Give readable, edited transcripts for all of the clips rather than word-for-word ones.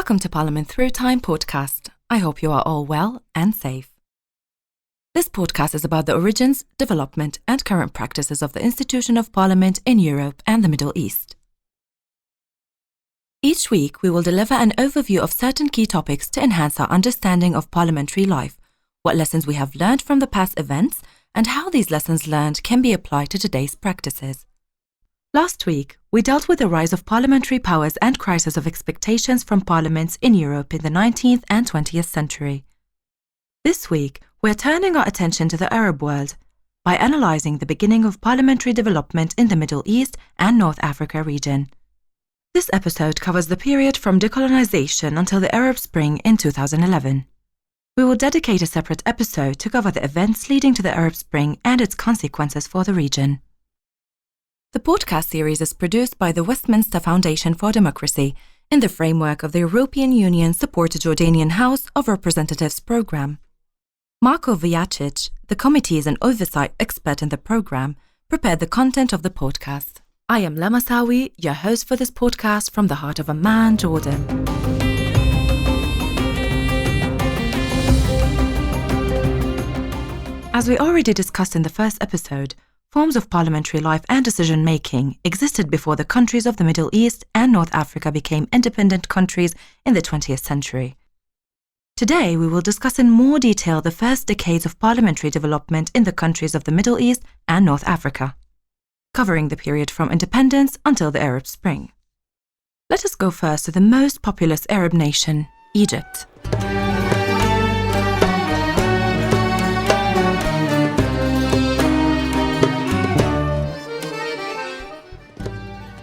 Welcome to Parliament Through Time podcast. I hope you are all well and safe. This podcast is about the origins, development and current practices of the institution of Parliament in Europe and the Middle East. Each week we will deliver an overview of certain key topics to enhance our understanding of parliamentary life, what lessons we have learned from the past events, and how these lessons learned can be applied to today's practices. Last week, we dealt with the rise of parliamentary powers and crisis of expectations from parliaments in Europe in the 19th and 20th century. This week, we're turning our attention to the Arab world by analysing the beginning of parliamentary development in the Middle East and North Africa region. This episode covers the period from decolonization until the Arab Spring in 2011. We will dedicate a separate episode to cover the events leading to the Arab Spring and its consequences for the region. The podcast series is produced by the Westminster Foundation for Democracy in the framework of the European Union Support to Jordanian House of Representatives programme. Marko Vujacic, the Committees and Oversight expert in the programme, prepared the content of the podcast. I am Lama Sawi, your host for this podcast from the heart of Amman, Jordan. As we already discussed in the first episode, forms of parliamentary life and decision-making existed before the countries of the Middle East and North Africa became independent countries in the 20th century. Today, we will discuss in more detail the first decades of parliamentary development in the countries of the Middle East and North Africa, covering the period from independence until the Arab Spring. Let us go first to the most populous Arab nation, Egypt.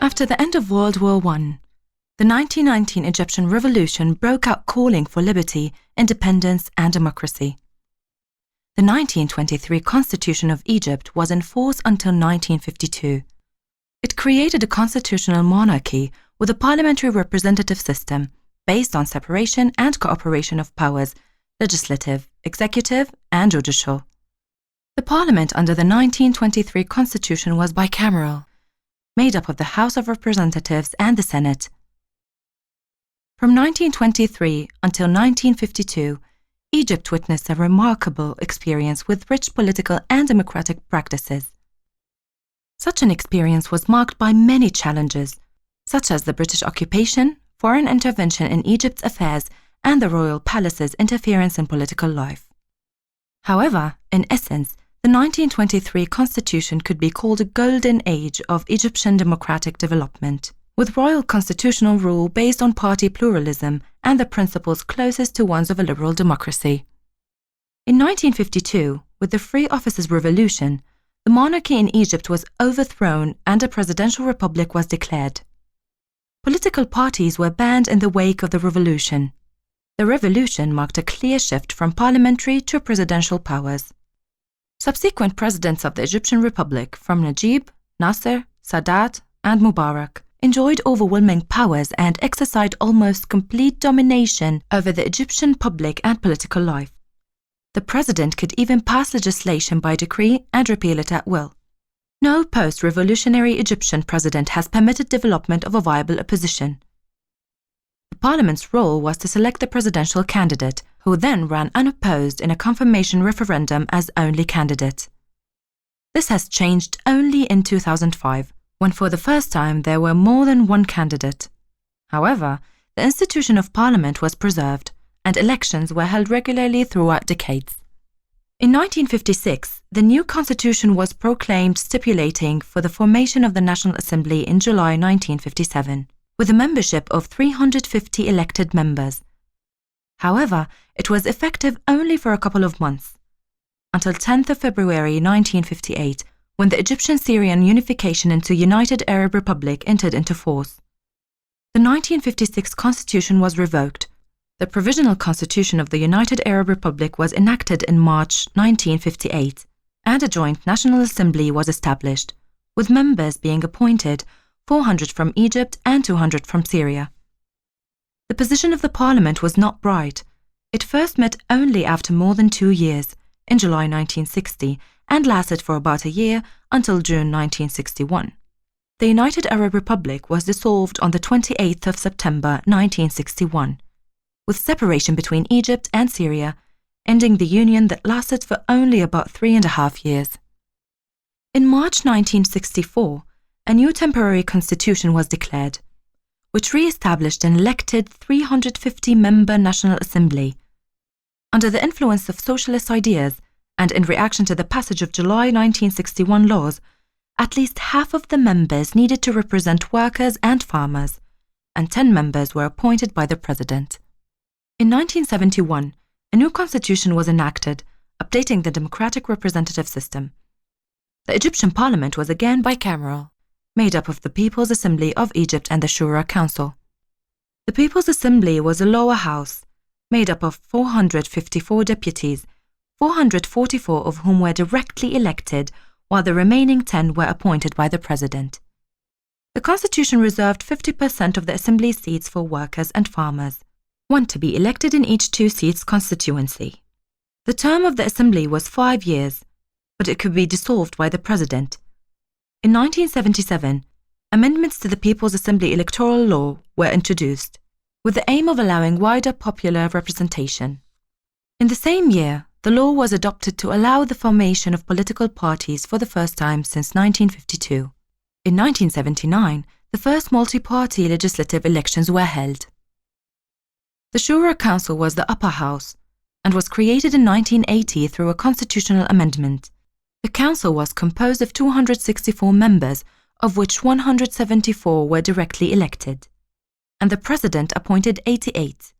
After the end of World War I, the 1919 Egyptian Revolution broke out calling for liberty, independence and democracy. The 1923 Constitution of Egypt was in force until 1952. It created a constitutional monarchy with a parliamentary representative system based on separation and cooperation of powers, legislative, executive and judicial. The parliament under the 1923 Constitution was bicameral, made up of the House of Representatives and the Senate. From 1923 until 1952, Egypt witnessed a remarkable experience with rich political and democratic practices. Such an experience was marked by many challenges, such as the British occupation, foreign intervention in Egypt's affairs, and the royal palace's interference in political life. However, in essence, the 1923 Constitution could be called a golden age of Egyptian democratic development, with royal constitutional rule based on party pluralism and the principles closest to ones of a liberal democracy. In 1952, with the Free Officers' Revolution, the monarchy in Egypt was overthrown and a presidential republic was declared. Political parties were banned in the wake of the revolution. The revolution marked a clear shift from parliamentary to presidential powers. Subsequent presidents of the Egyptian Republic, from Najib, Nasser, Sadat, and Mubarak, enjoyed overwhelming powers and exercised almost complete domination over the Egyptian public and political life. The president could even pass legislation by decree and repeal it at will. No post-revolutionary Egyptian president has permitted development of a viable opposition. The parliament's role was to select the presidential candidate, who then ran unopposed in a confirmation referendum as only candidate. This has changed only in 2005, when for the first time there were more than one candidate. However, the institution of parliament was preserved, and elections were held regularly throughout decades. In 1956, the new constitution was proclaimed, stipulating for the formation of the National Assembly in July 1957, with a membership of 350 elected members. However, it was effective only for a couple of months, until 10th of February 1958, when the Egyptian-Syrian unification into United Arab Republic entered into force. The 1956 constitution was revoked. The Provisional Constitution of the United Arab Republic was enacted in March 1958, and a joint National Assembly was established, with members being appointed, 400 from Egypt and 200 from Syria. The position of the parliament was not bright. It first met only after more than 2 years, in July 1960, and lasted for about a year until June 1961. The United Arab Republic was dissolved on the 28th of September 1961, with separation between Egypt and Syria, ending the union that lasted for only about 3.5 years. In March 1964, a new temporary constitution was declared, which re-established an elected 350-member National Assembly. Under the influence of socialist ideas and in reaction to the passage of July 1961 laws, at least half of the members needed to represent workers and farmers, and 10 members were appointed by the president. In 1971, a new constitution was enacted, updating the democratic representative system. The Egyptian parliament was again bicameral, made up of the People's Assembly of Egypt and the Shura Council. The People's Assembly was a lower house, made up of 454 deputies, 444 of whom were directly elected, while the remaining 10 were appointed by the president. The constitution reserved 50% of the assembly seats for workers and farmers, one to be elected in each 2 seats constituency. The term of the assembly was 5 years, but it could be dissolved by the president. In 1977, amendments to the People's Assembly electoral law were introduced, with the aim of allowing wider popular representation. In the same year, the law was adopted to allow the formation of political parties for the first time since 1952. In 1979, the first multi-party legislative elections were held. The Shura Council was the upper house and was created in 1980 through a constitutional amendment. The council was composed of 264 members, of which 174 were directly elected, and the president appointed 88.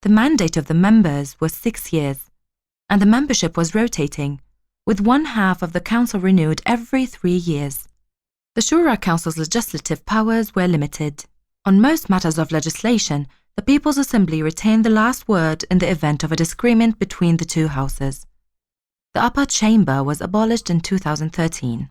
The mandate of the members was 6 years, and the membership was rotating, with 1/2 of the council renewed every 3 years. The Shura Council's legislative powers were limited. On most matters of legislation, the People's Assembly retained the last word in the event of a disagreement between the 2 houses. The upper chamber was abolished in 2013.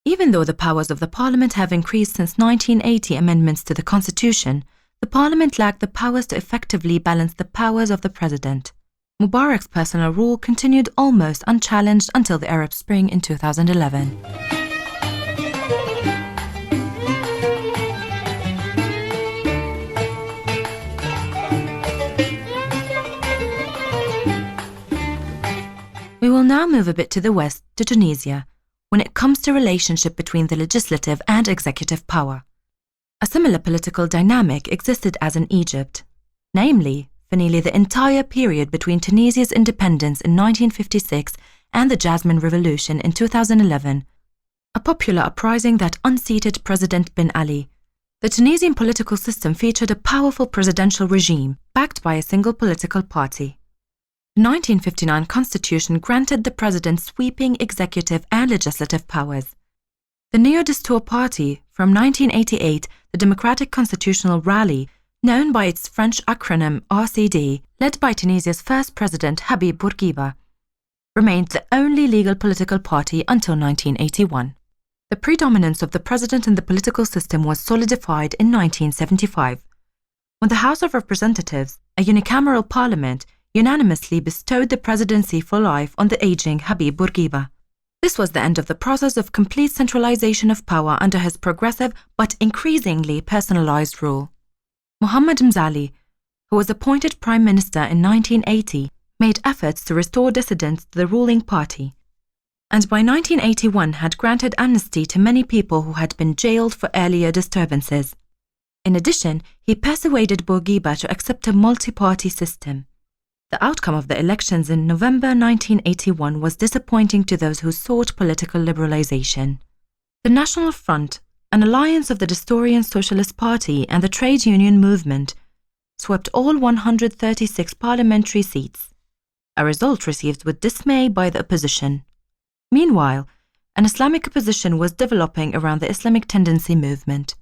Even though the powers of the parliament have increased since 1980 amendments to the constitution, the parliament lacked the powers to effectively balance the powers of the president. Mubarak's personal rule continued almost unchallenged until the Arab Spring in 2011. We will now move a bit to the west, to Tunisia, when it comes to relationship between the legislative and executive power. A similar political dynamic existed as in Egypt, namely, for nearly the entire period between Tunisia's independence in 1956 and the Jasmine Revolution in 2011, a popular uprising that unseated President Ben Ali. The Tunisian political system featured a powerful presidential regime backed by a single political party. The 1959 constitution granted the president sweeping executive and legislative powers. The Neo-Destour Party, from 1988, the Democratic Constitutional Rally, known by its French acronym RCD, led by Tunisia's first president Habib Bourguiba, remained the only legal political party until 1981. The predominance of the president in the political system was solidified in 1975, when the House of Representatives, a unicameral parliament, unanimously bestowed the presidency for life on the aging Habib Bourguiba. This was the end of the process of complete centralization of power under his progressive but increasingly personalized rule. Mohamed Mzali, who was appointed prime minister in 1980, made efforts to restore dissidents to the ruling party, and by 1981 had granted amnesty to many people who had been jailed for earlier disturbances. In addition, he persuaded Bourguiba to accept a multi-party system. The outcome of the elections in November 1981 was disappointing to those who sought political liberalization. The National Front, an alliance of the Destourian Socialist Party and the trade union movement, swept all 136 parliamentary seats, a result received with dismay by the opposition. Meanwhile, an Islamic opposition was developing around the Islamic tendency movement.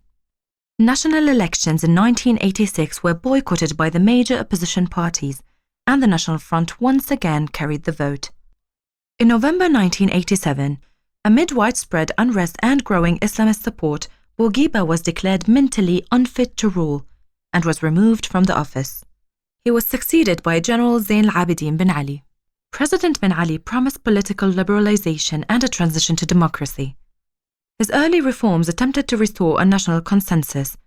National elections in 1986 were boycotted by the major opposition parties, and the National Front once again carried the vote. In November 1987, amid widespread unrest and growing Islamist support, Bourguiba was declared mentally unfit to rule and was removed from the office. He was succeeded by General Zain al-Abidine Ben Ali. President Ben Ali promised political liberalization and a transition to democracy. His early reforms attempted to restore a national consensus.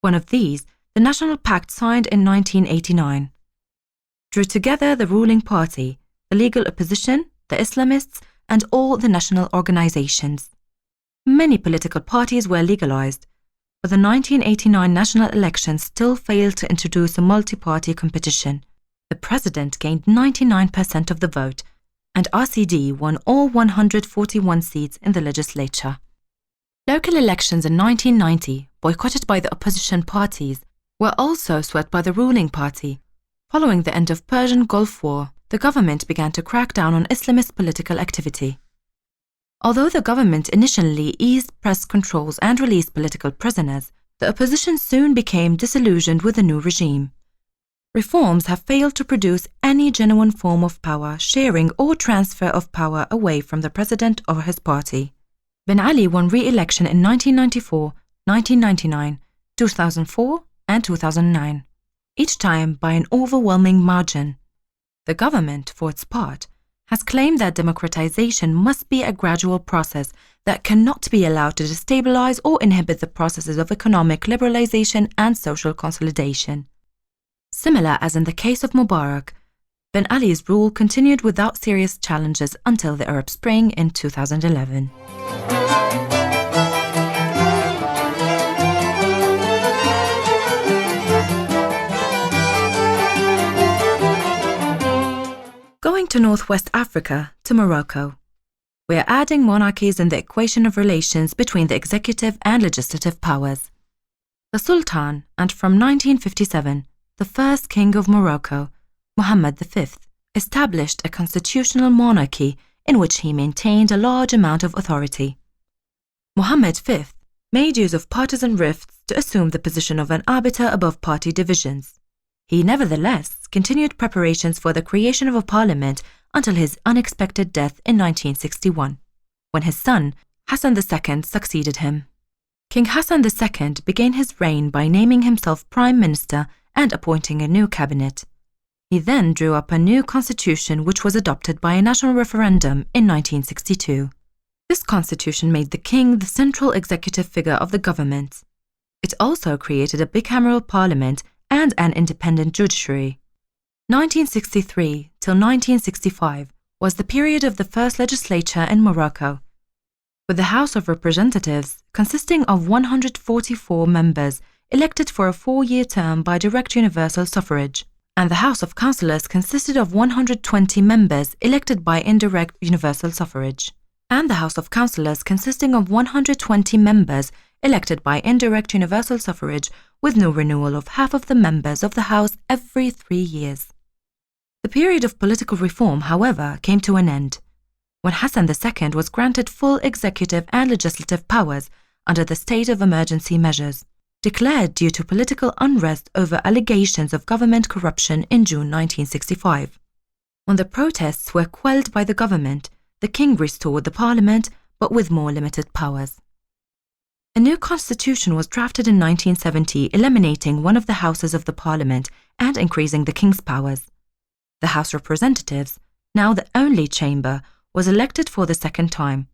One of these, the National Pact signed in 1989 drew together the ruling party, the legal opposition, the Islamists, and all the national organizations. Many political parties were legalized, but the 1989 national elections still failed to introduce a multi-party competition. The president gained 99% of the vote, and RCD won all 141 seats in the legislature. Local elections in 1990, boycotted by the opposition parties, were also swept by the ruling party. Following the end of Persian Gulf War, the government began to crack down on Islamist political activity. Although the government initially eased press controls and released political prisoners, the opposition soon became disillusioned with the new regime. Reforms have failed to produce any genuine form of power sharing or transfer of power away from the president or his party. Ben Ali won re-election in 1994, 1999, 2004, and 2009, each time by an overwhelming margin. The government, for its part, has claimed that democratization must be a gradual process that cannot be allowed to destabilize or inhibit the processes of economic liberalization and social consolidation. Similar as in the case of Mubarak, Ben Ali's rule continued without serious challenges until the Arab Spring in 2011. Going to Northwest Africa, to Morocco. We are adding monarchies in the equation of relations between the executive and legislative powers. The Sultan, and from 1957, the first king of Morocco, Mohammed V, established a constitutional monarchy in which he maintained a large amount of authority. Mohammed V made use of partisan rifts to assume the position of an arbiter above party divisions. He nevertheless continued preparations for the creation of a parliament until his unexpected death in 1961, when his son, Hassan II, succeeded him. King Hassan II began his reign by naming himself prime minister and appointing a new cabinet. He then drew up a new constitution which was adopted by a national referendum in 1962. This constitution made the king the central executive figure of the government. It also created a bicameral parliament and an independent judiciary. 1963 till 1965 was the period of the first legislature in Morocco, with the House of Representatives consisting of 144 members elected for a 4-year term by direct universal suffrage, and the House of Councillors consisted of 120 members elected by indirect universal suffrage, and the House of Councillors consisting of 120 members elected by indirect universal suffrage with no renewal of half of the members of the House every 3 years. The period of political reform, however, came to an end, when Hassan II was granted full executive and legislative powers under the state of emergency measures, declared due to political unrest over allegations of government corruption in June 1965. When the protests were quelled by the government, the king restored the parliament, but with more limited powers. A new constitution was drafted in 1970, eliminating one of the houses of the parliament and increasing the king's powers. The House of Representatives, now the only chamber, was elected for the second time,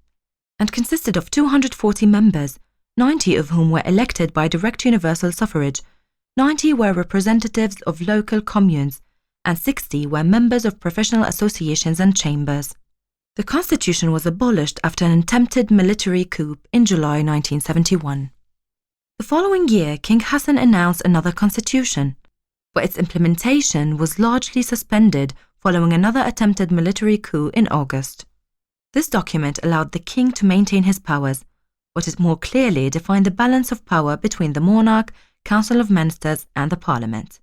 and consisted of 240 members, 90 of whom were elected by direct universal suffrage, 90 were representatives of local communes, and 60 were members of professional associations and chambers. The constitution was abolished after an attempted military coup in July 1971. The following year, King Hassan announced another constitution, but its implementation was largely suspended following another attempted military coup in August. This document allowed the king to maintain his powers, but it more clearly defined the balance of power between the monarch, Council of Ministers, and the parliament.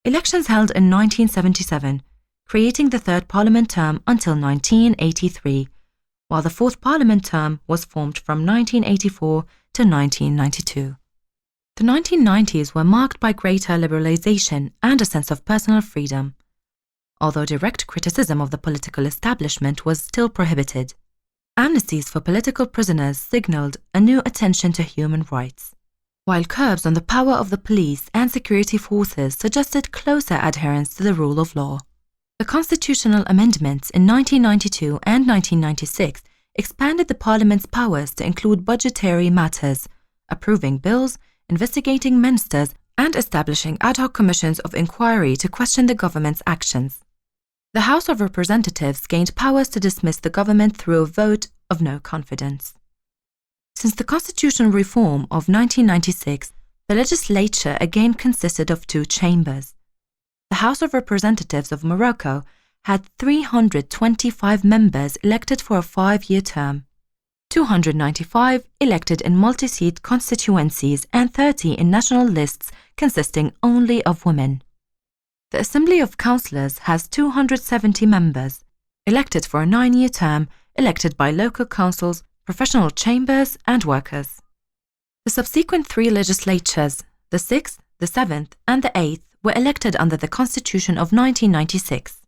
Elections held in 1977, creating the third parliament term until 1983, while the fourth parliament term was formed from 1984 to 1992. The 1990s were marked by greater liberalization and a sense of personal freedom, although direct criticism of the political establishment was still prohibited. Amnesties for political prisoners signaled a new attention to human rights, while curbs on the power of the police and security forces suggested closer adherence to the rule of law. The constitutional amendments in 1992 and 1996 expanded the parliament's powers to include budgetary matters, approving bills, investigating ministers, and establishing ad hoc commissions of inquiry to question the government's actions. The House of Representatives gained powers to dismiss the government through a vote of no confidence. Since the constitutional reform of 1996, the legislature again consisted of two chambers. The House of Representatives of Morocco had 325 members elected for a 5-year term, 295 elected in multi-seat constituencies and 30 in national lists consisting only of women. The Assembly of Councillors has 270 members, elected for a 9-year term, elected by local councils, professional chambers and workers. The subsequent 3 legislatures, the 6th, the 7th and the 8th, were elected under the Constitution of 1996.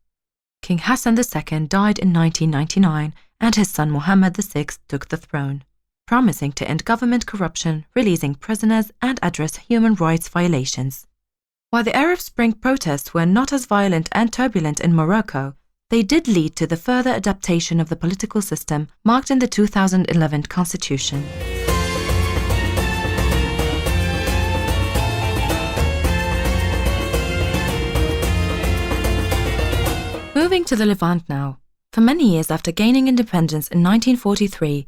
King Hassan II died in 1999 and his son Mohammed VI took the throne, promising to end government corruption, releasing prisoners and address human rights violations. While the Arab Spring protests were not as violent and turbulent in Morocco, they did lead to the further adaptation of the political system marked in the 2011 constitution. Moving to the Levant now. For many years after gaining independence in 1943,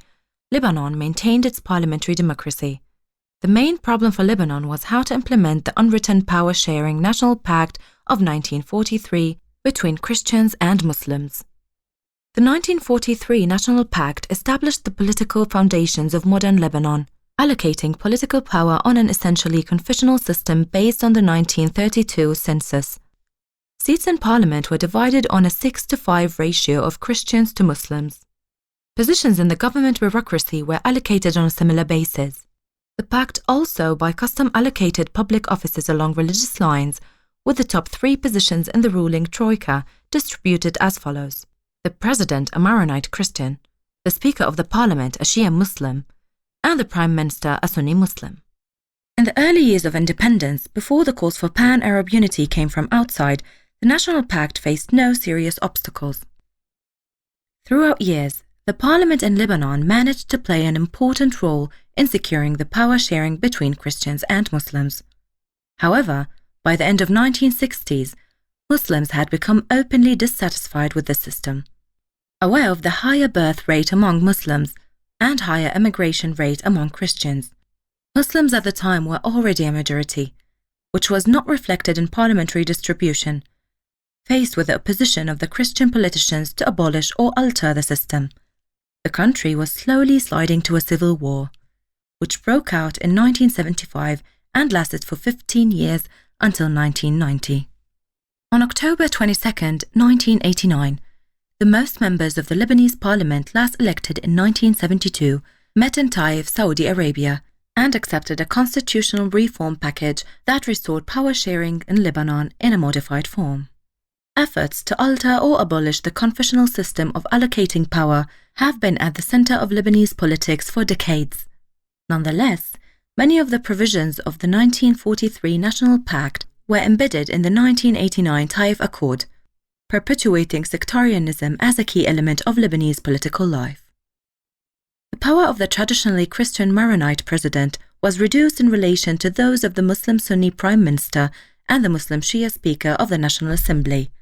Lebanon maintained its parliamentary democracy. The main problem for Lebanon was how to implement the unwritten power-sharing National Pact of 1943 between Christians and Muslims. The 1943 National Pact established the political foundations of modern Lebanon, allocating political power on an essentially confessional system based on the 1932 census. Seats in parliament were divided on a 6-to-5 ratio of Christians to Muslims. Positions in the government bureaucracy were allocated on a similar basis. The pact also by custom allocated public offices along religious lines, with the top 3 positions in the ruling troika distributed as follows: the President a Maronite Christian, the Speaker of the Parliament a Shia Muslim, and the Prime Minister a Sunni Muslim. In the early years of independence, before the calls for pan-Arab unity came from outside, the National Pact faced no serious obstacles. Throughout years, the parliament in Lebanon managed to play an important role in securing the power sharing between Christians and Muslims. However, by the end of the 1960s, Muslims had become openly dissatisfied with the system. Aware of the higher birth rate among Muslims and higher immigration rate among Christians, Muslims at the time were already a majority, which was not reflected in parliamentary distribution. Faced with the opposition of the Christian politicians to abolish or alter the system, the country was slowly sliding to a civil war, which broke out in 1975 and lasted for 15 years until 1990. On October 22, 1989, the most members of the Lebanese parliament last elected in 1972 met in Taif, Saudi Arabia, and accepted a constitutional reform package that restored power sharing in Lebanon in a modified form. Efforts to alter or abolish the confessional system of allocating power have been at the center of Lebanese politics for decades. Nonetheless, many of the provisions of the 1943 National Pact were embedded in the 1989 Taif Accord, perpetuating sectarianism as a key element of Lebanese political life. The power of the traditionally Christian Maronite president was reduced in relation to those of the Muslim Sunni prime minister and the Muslim Shia speaker of the National Assembly.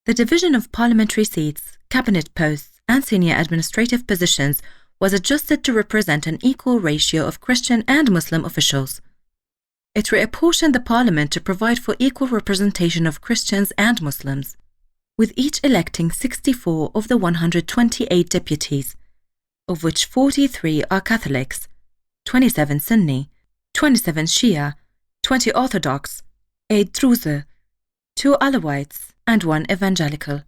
The division of parliamentary seats, cabinet posts, and senior administrative positions was adjusted to represent an equal ratio of Christian and Muslim officials. It reapportioned the parliament to provide for equal representation of Christians and Muslims, with each electing 64 of the 128 deputies, of which 43 are Catholics, 27 Sunni, 27 Shia, 20 Orthodox, 8 Druze, 2 Alawites, and 1 Evangelical.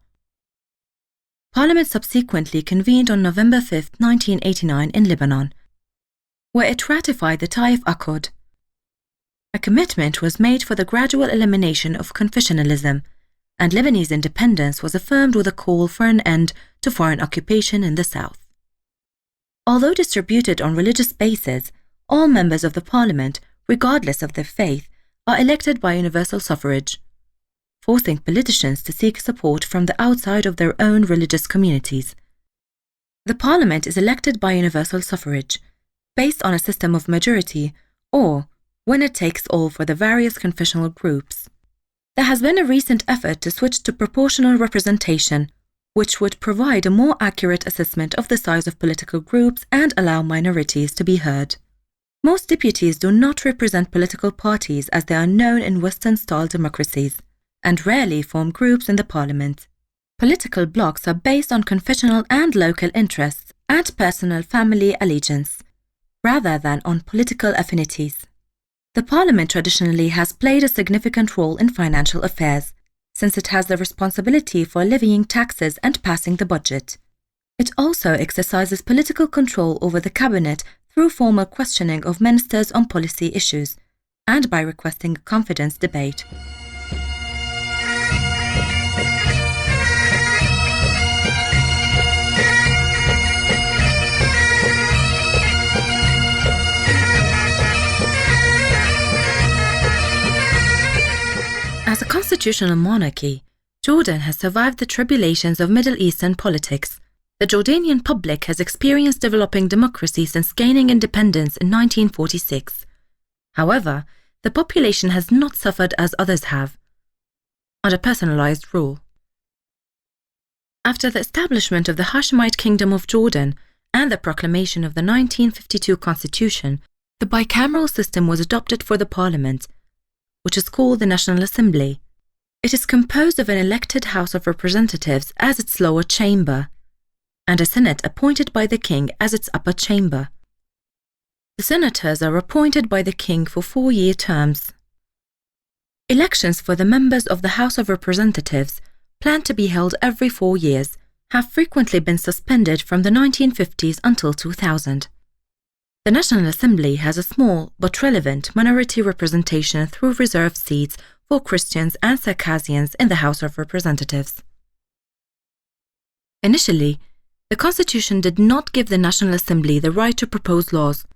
Parliament subsequently convened on November 5, 1989 in Lebanon, where it ratified the Taif Accord. A commitment was made for the gradual elimination of confessionalism, and Lebanese independence was affirmed with a call for an end to foreign occupation in the south. Although distributed on religious basis, all members of the parliament, regardless of their faith, are elected by universal suffrage, forcing politicians to seek support from the outside of their own religious communities. The parliament is elected by universal suffrage, based on a system of majority or, winner takes all for the various confessional groups. There has been a recent effort to switch to proportional representation, which would provide a more accurate assessment of the size of political groups and allow minorities to be heard. Most deputies do not represent political parties as they are known in Western-style democracies, and rarely form groups in the parliament. Political blocs are based on confessional and local interests and personal family allegiance, rather than on political affinities. The parliament traditionally has played a significant role in financial affairs, since it has the responsibility for levying taxes and passing the budget. It also exercises political control over the cabinet through formal questioning of ministers on policy issues, and by requesting a confidence debate. As a constitutional monarchy, Jordan has survived the tribulations of Middle Eastern politics. The Jordanian public has experienced developing democracy since gaining independence in 1946. However, the population has not suffered as others have, under personalized rule. After the establishment of the Hashemite Kingdom of Jordan and the proclamation of the 1952 Constitution, the bicameral system was adopted for the parliament, which is called the National Assembly. It is composed of an elected House of Representatives as its lower chamber, and a Senate appointed by the King as its upper chamber. The senators are appointed by the King for 4-year terms. Elections for the members of the House of Representatives, planned to be held every 4 years, have frequently been suspended from the 1950s until 2000. The National Assembly has a small but relevant minority representation through reserved seats for Christians and Circassians in the House of Representatives. Initially, the Constitution did not give the National Assembly the right to propose laws,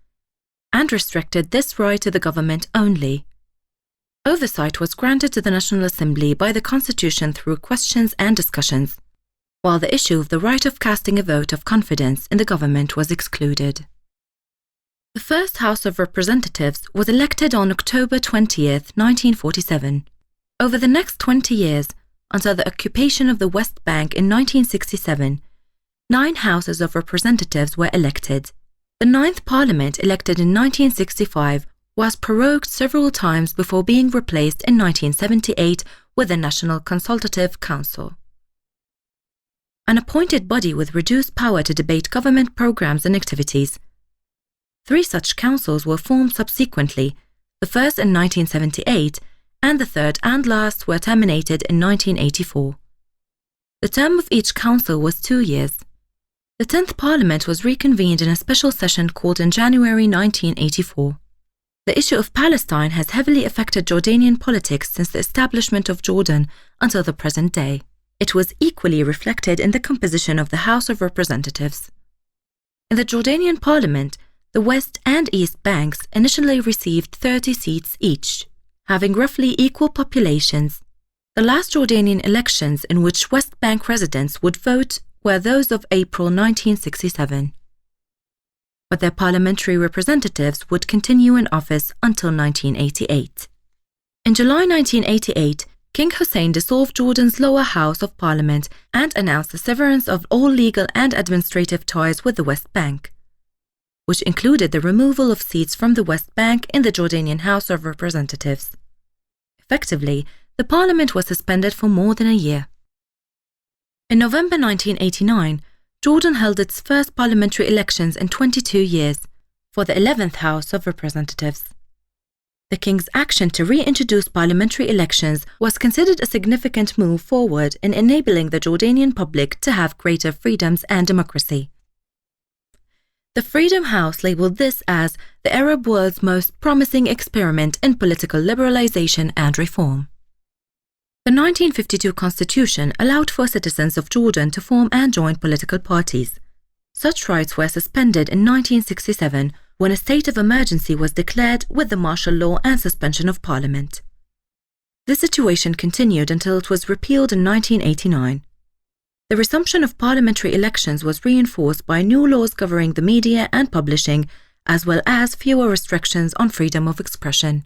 and restricted this right to the government only. Oversight was granted to the National Assembly by the Constitution through questions and discussions, while the issue of the right of casting a vote of confidence in the government was excluded. The first House of Representatives was elected on October 20, 1947. Over the next 20 years, until the occupation of the West Bank in 1967, 9 Houses of Representatives were elected. The 9th Parliament, elected in 1965, was prorogued several times before being replaced in 1978 with the National Consultative Council, an appointed body with reduced power to debate government programs and activities. 3 such councils were formed subsequently, the first in 1978, and the third and last were terminated in 1984. The term of each council was 2 years. The 10th Parliament was reconvened in a special session called in January 1984. The issue of Palestine has heavily affected Jordanian politics since the establishment of Jordan until the present day. It was equally reflected in the composition of the House of Representatives. In the Jordanian Parliament, the West and East Banks initially received 30 seats each, having roughly equal populations. The last Jordanian elections in which West Bank residents would vote were those of April 1967. But their parliamentary representatives would continue in office until 1988. In July 1988, King Hussein dissolved Jordan's lower house of parliament and announced the severance of all legal and administrative ties with the West Bank, which included the removal of seats from the West Bank in the Jordanian House of Representatives. Effectively, the parliament was suspended for more than a year. In November 1989, Jordan held its first parliamentary elections in 22 years for the 11th House of Representatives. The King's action to reintroduce parliamentary elections was considered a significant move forward in enabling the Jordanian public to have greater freedoms and democracy. The Freedom House labeled this as the Arab world's most promising experiment in political liberalization and reform. The 1952 Constitution allowed for citizens of Jordan to form and join political parties. Such rights were suspended in 1967 when a state of emergency was declared with the martial law and suspension of parliament. This situation continued until it was repealed in 1989. The resumption of parliamentary elections was reinforced by new laws governing the media and publishing as well as fewer restrictions on freedom of expression.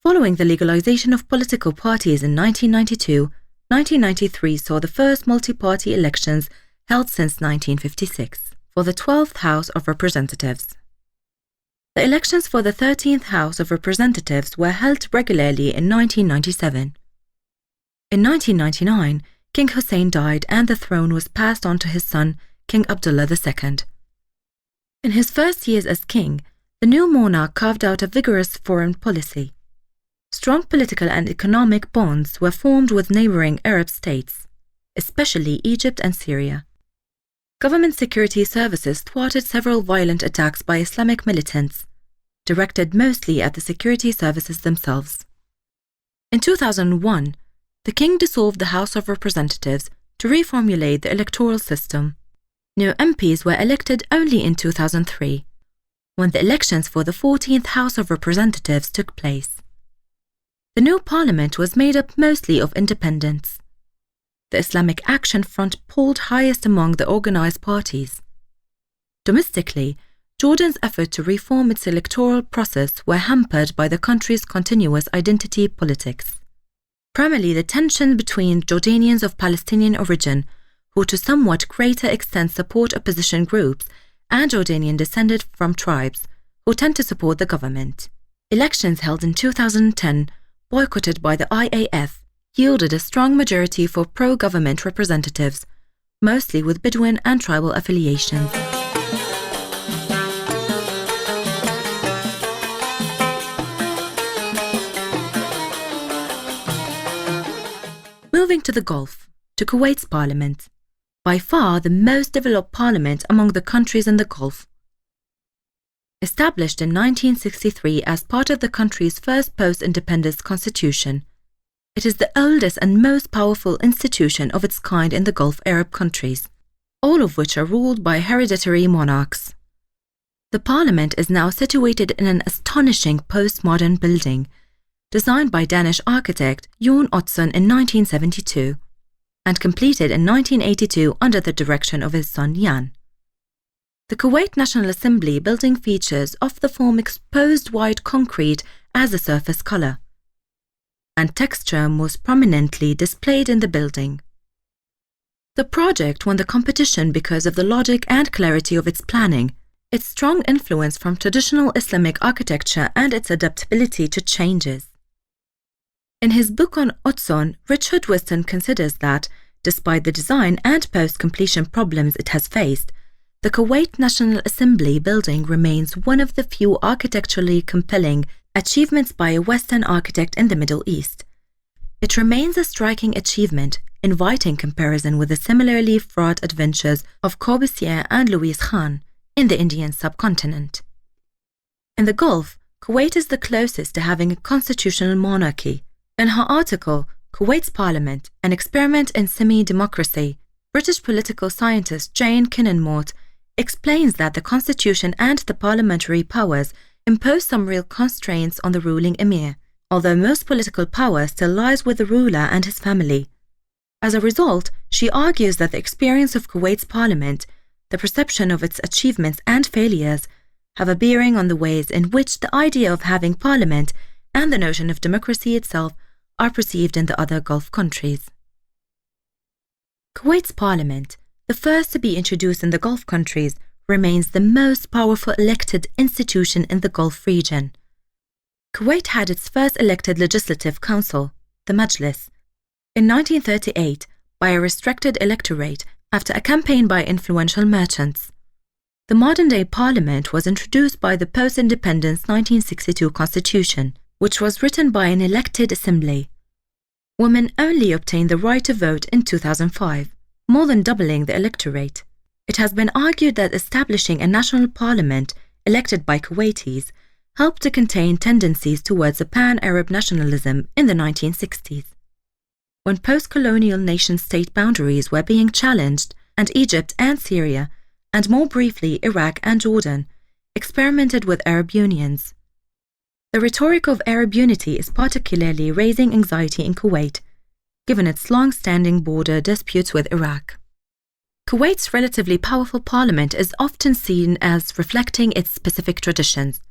Following the legalization of political parties in 1992, 1993 saw the first multi-party elections held since 1956 for the 12th House of Representatives. The elections for the 13th House of Representatives were held regularly in 1997. In 1999, King Hussein died and the throne was passed on to his son, King Abdullah II. In his first years as king, the new monarch carved out a vigorous foreign policy. Strong political and economic bonds were formed with neighboring Arab states, especially Egypt and Syria. Government security services thwarted several violent attacks by Islamic militants, directed mostly at the security services themselves. In 2001, the king dissolved the House of Representatives to reformulate the electoral system. New MPs were elected only in 2003, when the elections for the 14th House of Representatives took place. The new parliament was made up mostly of independents. The Islamic Action Front polled highest among the organized parties. Domestically, Jordan's effort to reform its electoral process were hampered by the country's continuous identity politics. Primarily the tension between Jordanians of Palestinian origin, who to somewhat greater extent support opposition groups, and Jordanian descended from tribes, who tend to support the government. Elections held in 2010, boycotted by the IAF, yielded a strong majority for pro-government representatives, mostly with Bedouin and tribal affiliations. Moving to the Gulf, to Kuwait's parliament, by far the most developed parliament among the countries in the Gulf. Established in 1963 as part of the country's first post-independence constitution, it is the oldest and most powerful institution of its kind in the Gulf Arab countries, all of which are ruled by hereditary monarchs. The parliament is now situated in an astonishing postmodern building, designed by Danish architect Jon Otson in 1972, and completed in 1982 under the direction of his son Jan. The Kuwait National Assembly building features of the form exposed white concrete as a surface color, and texture most prominently displayed in the building. The project won the competition because of the logic and clarity of its planning, its strong influence from traditional Islamic architecture and its adaptability to changes. In his book on Otson, Richard Weston considers that, despite the design and post-completion problems it has faced, the Kuwait National Assembly building remains one of the few architecturally compelling achievements by a Western architect in the Middle East. It remains a striking achievement, inviting comparison with the similarly fraught adventures of Corbusier and Louis Khan in the Indian subcontinent. In the Gulf, Kuwait is the closest to having a constitutional monarchy. In her article, Kuwait's Parliament, an Experiment in Semi-Democracy, British political scientist Jane Kinnan-Mort explains that the constitution and the parliamentary powers impose some real constraints on the ruling emir, although most political power still lies with the ruler and his family. As a result, she argues that the experience of Kuwait's parliament, the perception of its achievements and failures, have a bearing on the ways in which the idea of having parliament and the notion of democracy itself are perceived in the other Gulf countries. Kuwait's parliament, the first to be introduced in the Gulf countries, remains the most powerful elected institution in the Gulf region. Kuwait had its first elected legislative council, the Majlis, in 1938 by a restricted electorate after a campaign by influential merchants. The modern-day parliament was introduced by the post-independence 1962 constitution, which was written by an elected assembly. Women only obtained the right to vote in 2005, more than doubling the electorate. It has been argued that establishing a national parliament elected by Kuwaitis helped to contain tendencies towards a pan-Arab nationalism in the 1960s. When post-colonial nation-state boundaries were being challenged and Egypt and Syria, and more briefly Iraq and Jordan, experimented with Arab unions. The rhetoric of Arab unity is particularly raising anxiety in Kuwait, given its long-standing border disputes with Iraq. Kuwait's relatively powerful parliament is often seen as reflecting its specific traditions,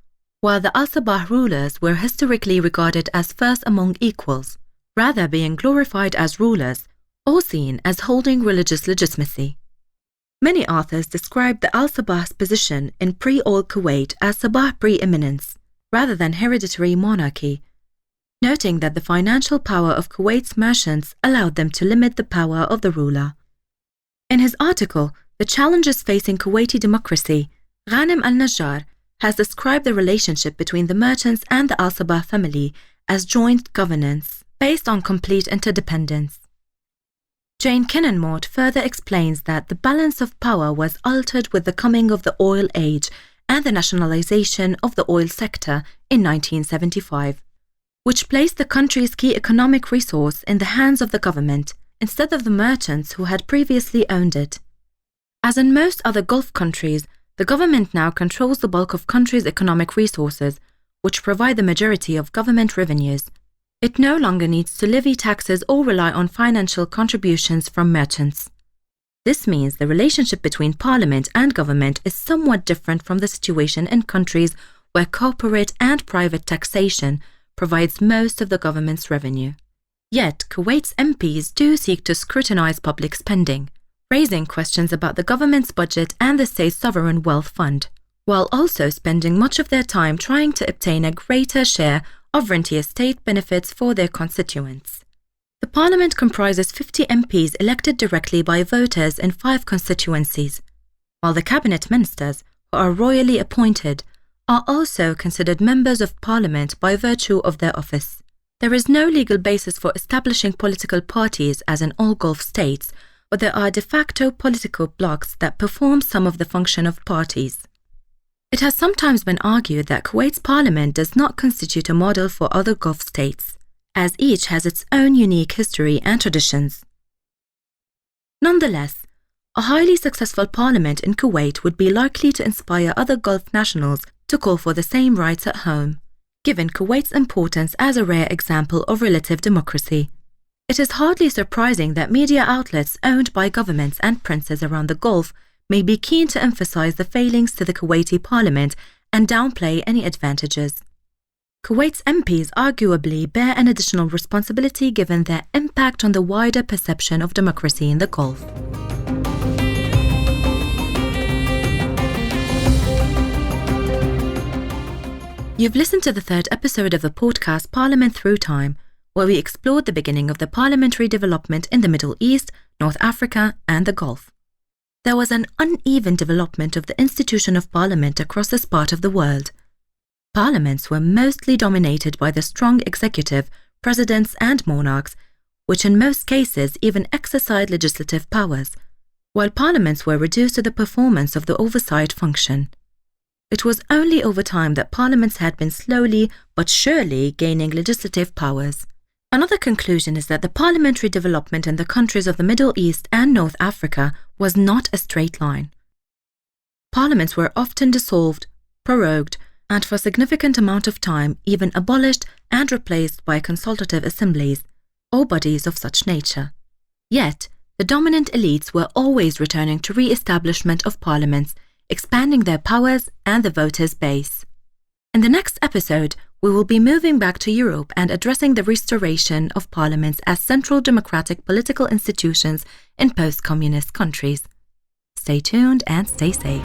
while the Al-Sabah rulers were historically regarded as first among equals, rather being glorified as rulers or seen as holding religious legitimacy. Many authors describe the Al-Sabah's position in pre-oil Kuwait as Sabah preeminence, rather than hereditary monarchy, noting that the financial power of Kuwait's merchants allowed them to limit the power of the ruler. In his article, The Challenges Facing Kuwaiti Democracy, Ghanem al-Najjar has described the relationship between the merchants and the Al-Sabah family as joint governance based on complete interdependence. Jane Kinnenmort further explains that the balance of power was altered with the coming of the oil age and the nationalization of the oil sector in 1975, which placed the country's key economic resource in the hands of the government instead of the merchants who had previously owned it. As in most other Gulf countries, the government now controls the bulk of country's economic resources, which provide the majority of government revenues. It no longer needs to levy taxes or rely on financial contributions from merchants. This means the relationship between parliament and government is somewhat different from the situation in countries where corporate and private taxation provides most of the government's revenue. Yet, Kuwait's MPs do seek to scrutinize public spending, raising questions about the government's budget and the state's sovereign wealth fund, while also spending much of their time trying to obtain a greater share of rentier state benefits for their constituents. The parliament comprises 50 MPs elected directly by voters in 5 constituencies, while the cabinet ministers, who are royally appointed, are also considered members of parliament by virtue of their office. There is no legal basis for establishing political parties as in all Gulf states, but there are de facto political blocs that perform some of the function of parties. It has sometimes been argued that Kuwait's parliament does not constitute a model for other Gulf states, as each has its own unique history and traditions. Nonetheless, a highly successful parliament in Kuwait would be likely to inspire other Gulf nationals to call for the same rights at home, given Kuwait's importance as a rare example of relative democracy. It is hardly surprising that media outlets owned by governments and princes around the Gulf may be keen to emphasize the failings to the Kuwaiti parliament and downplay any advantages. Kuwait's MPs arguably bear an additional responsibility given their impact on the wider perception of democracy in the Gulf. You've listened to the 3rd episode of the podcast Parliament Through Time, where we explored the beginning of the parliamentary development in the Middle East, North Africa, and the Gulf. There was an uneven development of the institution of parliament across this part of the world. Parliaments were mostly dominated by the strong executive, presidents and monarchs, which in most cases even exercised legislative powers, while parliaments were reduced to the performance of the oversight function. It was only over time that parliaments had been slowly but surely gaining legislative powers. Another conclusion is that the parliamentary development in the countries of the Middle East and North Africa was not a straight line. Parliaments were often dissolved, prorogued, and for a significant amount of time even abolished and replaced by consultative assemblies, or bodies of such nature. Yet, the dominant elites were always returning to re-establishment of parliaments, expanding their powers and the voters' base. In the next episode, we will be moving back to Europe and addressing the restoration of parliaments as central democratic political institutions in post-communist countries. Stay tuned and stay safe.